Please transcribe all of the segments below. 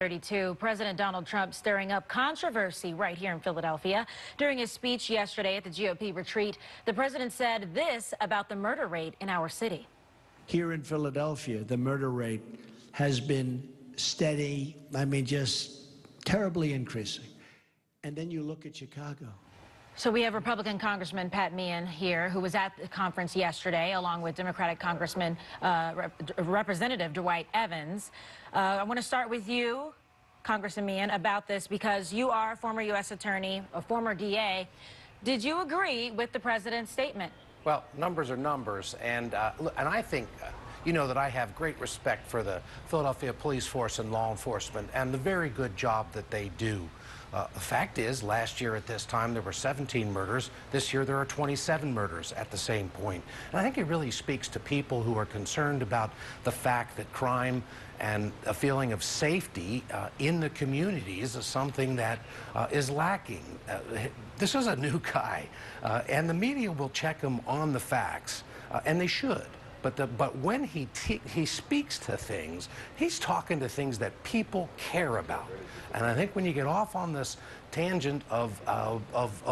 32, President Donald Trump stirring up controversy right here in Philadelphia. During his speech yesterday at the GOP retreat, the president said this about the murder rate in our city. Here in Philadelphia, the murder rate has been steady, just terribly increasing. And then you look at Chicago. So we have Republican Congressman Pat Meehan here, who was at the conference yesterday, along with Democratic Congressman Representative Dwight Evans. I want to start with you, Congressman Meehan, about this because you are a former U.S. attorney, a former DA. Did you agree with the president's statement? Well, numbers are numbers, and I think, you know, that I have great respect for the Philadelphia police force and law enforcement and the very good job that they do. The fact is, last year at this time, there were 17 murders. This year, there are 27 murders at the same point. And I think it really speaks to people who are concerned about the fact that crime and a feeling of safety in the communities is something that is lacking. This is a new guy, and the media will check him on the facts, and they should. But when he speaks to things, he's talking to things that people care about. And I think when you get off on this tangent of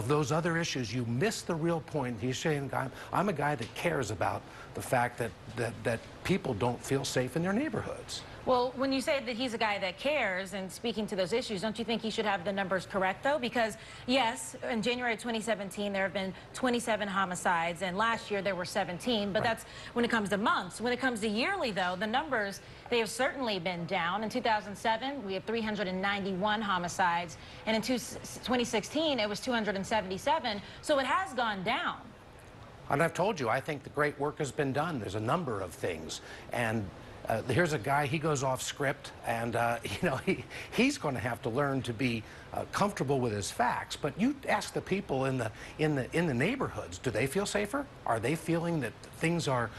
those other issues, you miss the real point. He's saying, I'm a guy that cares about the fact that people don't feel safe in their neighborhoods. Well, when you say that he's a guy that cares and speaking to those issues, don't you think he should have the numbers correct, though? Because, yes, in January 2017, there have been 27 homicides, and last year there were 17, but that's when it comes to months. When it comes to yearly, though, the numbers, they have certainly been down. In 2007, we had 391 homicides, and in 2016, it was 277, so it has gone down. And I've told you, I think the great work has been done. There's a number of things, and here's a guy, he goes off script, and you know, he's going to have to learn to be comfortable with his facts. But you ask the people in the neighborhoods, do they feel safer? Are they feeling that things are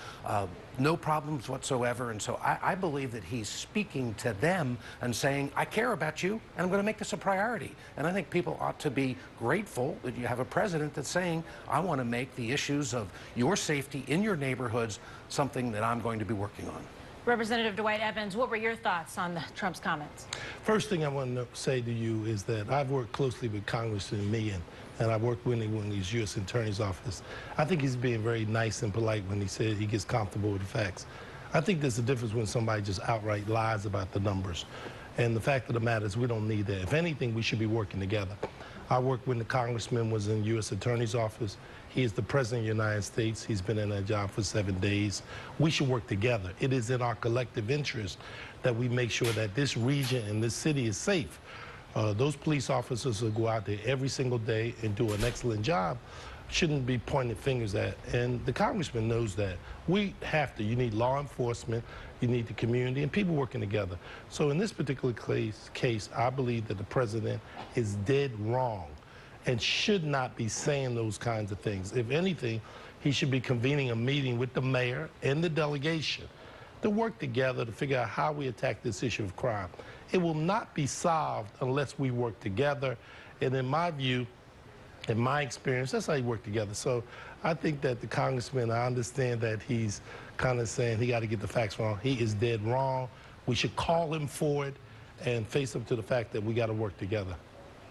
no problems whatsoever? And so I believe that he's speaking to them and saying, I care about you, and I'm going to make this a priority. And I think people ought to be grateful that you have a president that's saying, I want to make the issues of your safety in your neighborhoods something that I'm going to be working on. Representative Dwight Evans, what were your thoughts on Trump's comments? First thing I want to say to you is that I've worked closely with Congressman Meehan, and I worked with him when he was U.S. Attorney's Office. I think he's being very nice and polite when he says he gets comfortable with the facts. I think there's a difference when somebody just outright lies about the numbers. And the fact of the matter is we don't need that. If anything, we should be working together. I worked when the congressman was in U.S. Attorney's Office. He is the President of the United States. He's been in that job for 7 days. We should work together. It is in our collective interest that we make sure that this region and this city is safe. Those police officers who go out there every single day and do an excellent job shouldn't be pointing fingers at. And the congressman knows that. We have to. You need law enforcement, you need the community, and people working together. So in this particular case, I believe that the president is dead wrong and should not be saying those kinds of things. If anything, he should be convening a meeting with the mayor and the delegation to work together to figure out how we attack this issue of crime. It will not be solved unless we work together. And in my view, in my experience, that's how you work together. So I think that the congressman, I understand that he's kind of saying he got to get the facts wrong. He is dead wrong. We should call him for it and face up to the fact that we got to work together.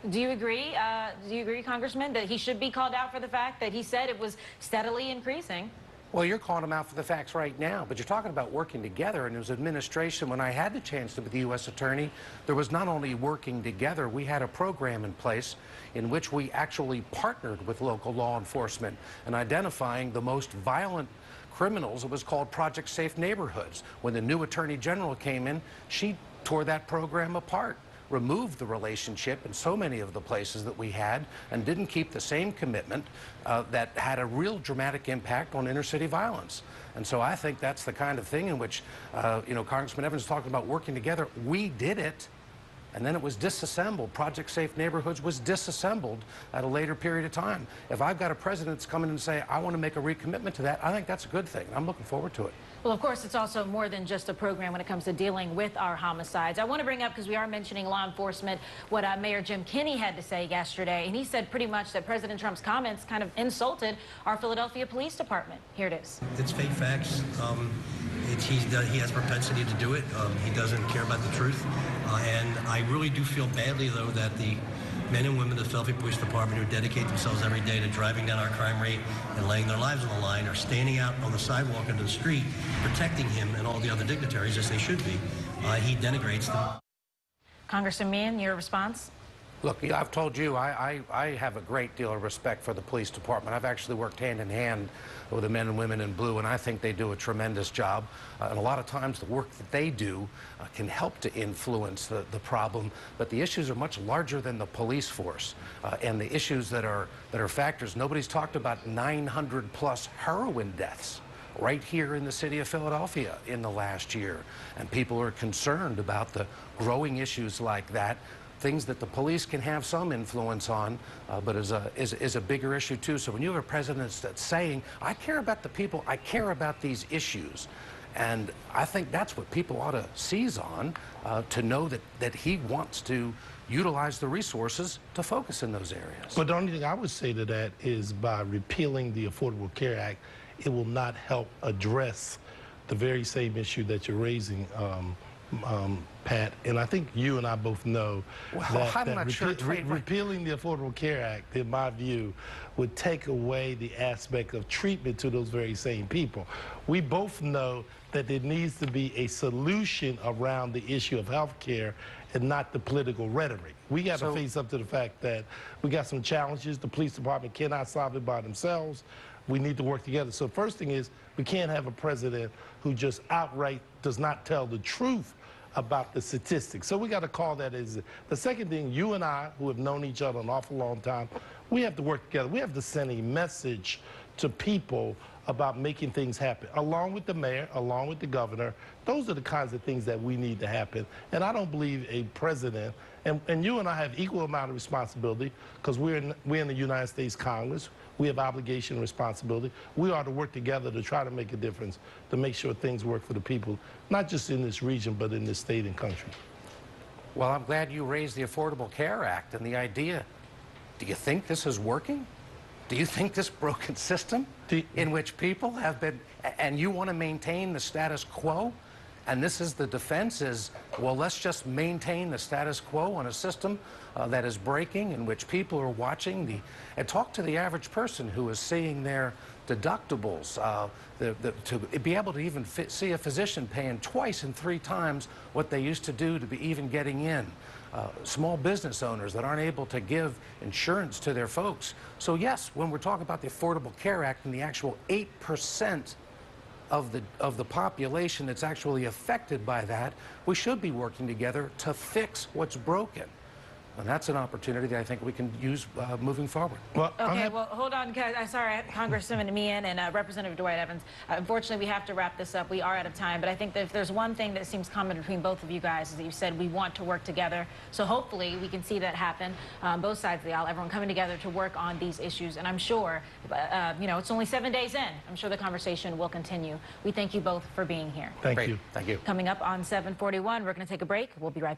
Do you agree, Congressman, that he should be called out for the fact that he said it was steadily increasing? Well, you're calling him out for the facts right now, but you're talking about working together. And it was administration, when I had the chance to be the U.S. Attorney, there was not only working together, we had a program in place in which we actually partnered with local law enforcement in identifying the most violent criminals. It was called Project Safe Neighborhoods. When the new Attorney General came in, she tore that program apart, removed the relationship in so many of the places that we had, and didn't keep the same commitment that had a real dramatic impact on inner city violence. And so I think that's the kind of thing in which, you know, Congressman Evans talked about working together. We did it, and then it was disassembled. Project Safe Neighborhoods was disassembled at a later period of time. If I've got a president that's coming in and say, I want to make a recommitment to that, I think that's a good thing. I'm looking forward to it. Well, of course, it's also more than just a program when it comes to dealing with our homicides. I want to bring up, because we are mentioning law enforcement, what Mayor Jim Kenney had to say yesterday. And he said pretty much that President Trump's comments kind of insulted our Philadelphia Police Department. Here it is. It's fake facts. He has propensity to do it. He doesn't care about the truth. And I really do feel badly, though, that the men and women of the Philadelphia Police Department who dedicate themselves every day to driving down our crime rate and laying their lives on the line are standing out on the sidewalk into the street protecting him and all the other dignitaries, as they should be. He denigrates them. Congressman Meehan, your response? Look, I've told you, I have a great deal of respect for the police department. I've actually worked hand in hand with the men and women in blue, and I think they do a tremendous job. And a lot of times the work that they do can help to influence the problem, but the issues are much larger than the police force. And the issues that are factors, nobody's talked about 900+ heroin deaths right here in the city of Philadelphia in the last year. And people are concerned about the growing issues like that, things that the police can have some influence on, but is a bigger issue too. So when you have a president that's saying, I care about the people, I care about these issues, and I think that's what people ought to seize on, to know that he wants to utilize the resources to focus in those areas. But the only thing I would say to that is by repealing the Affordable Care Act, it will not help address the very same issue that you're raising, Pat, and I think you and I both know repealing the Affordable Care Act, in my view, would take away the aspect of treatment to those very same people. We both know that there needs to be a solution around the issue of health care and not the political rhetoric. We got to face up to the fact that we got some challenges. The police department cannot solve it by themselves. We need to work together. So first thing is, we can't have a president who just outright does not tell the truth about the statistics. So we got to call that as the second thing. You and I, who have known each other an awful long time, we have to work together. We have to send a message to people about making things happen, along with the mayor, along with the governor. Those are the kinds of things that we need to happen. And I don't believe a president, and you and I have equal amount of responsibility, because we're in the United States Congress. We have obligation and responsibility. We are to work together to try to make a difference, to make sure things work for the people, not just in this region, but in this state and country. Well, I'm glad you raised the Affordable Care Act and the idea. Do you think this is working? Do you think this broken system in which people have been, and you want to maintain the status quo? And this is the defense is, well, let's just maintain the status quo on a system that is breaking, in which people are watching and talk to the average person who is seeing their deductibles, to be able to even see a physician paying twice and 3 times what they used to do to be even getting in. Small business owners that aren't able to give insurance to their folks. So yes, when we're talking about the Affordable Care Act and the actual 8% of the population that's actually affected by that, we should be working together to fix what's broken. And that's an opportunity that I think we can use moving forward. Well, okay, well, hold on, sorry, Congressman Meehan and Representative Dwight Evans. Unfortunately, we have to wrap this up. We are out of time, but I think that if there's one thing that seems common between both of you guys is that you said we want to work together. So hopefully we can see that happen, both sides of the aisle, everyone coming together to work on these issues. And I'm sure, you know, it's only 7 days in. I'm sure the conversation will continue. We thank you both for being here. Thank you. Thank you. Coming up on 7:41, we're going to take a break. We'll be right back.